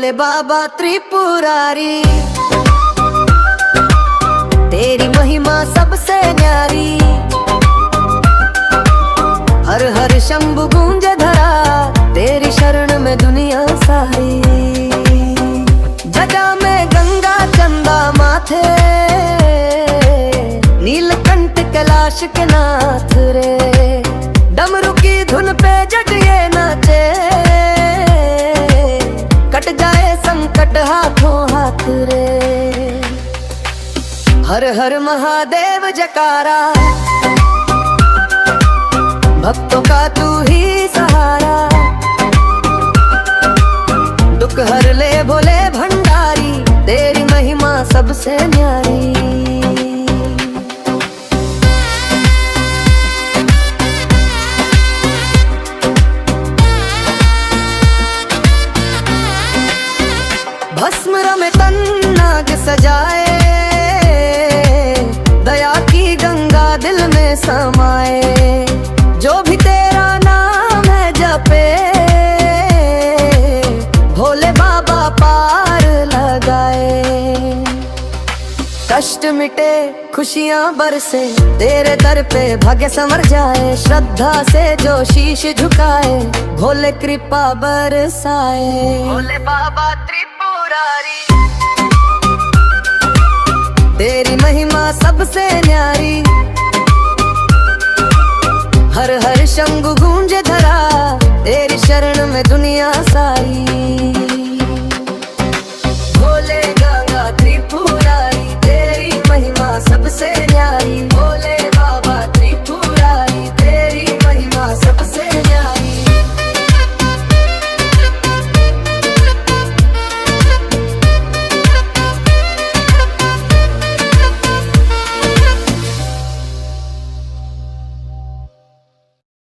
भोले बाबा त्रिपुरारी, तेरी महिमा सबसे न्यारी। हर हर शंभु गूंजे धरा, तेरी शरण में दुनिया सारी। जटा में गंगा चंदा माथे, नीलकंठ कैलाश के नाथ रे। डमरू की धुन पे जट ये नाचे, कट जाए संकट हाथों हाथ रे। हर हर महादेव जकारा, भक्तों का तू ही सहारा। दुख हर ले भोले भंडारी, तेरी महिमा सबसे न्यारी। भस्म रमे तन नाग सजाए, दया की गंगा दिल में समाए। जो भी तेरा नाम है जपे, भोले बाबा पार लगाए। कष्ट मिटे खुशियां बरसे, तेरे दर पे भाग्य संवर जाए। श्रद्धा से जो शीश झुकाए, भोले कृपा बरसाए। भोले बाबा त्रिपुरारी, तेरी महिमा सबसे न्यारी। हर हर शंभु गूंजे धरा, तेरी शरण में दुनिया सारी।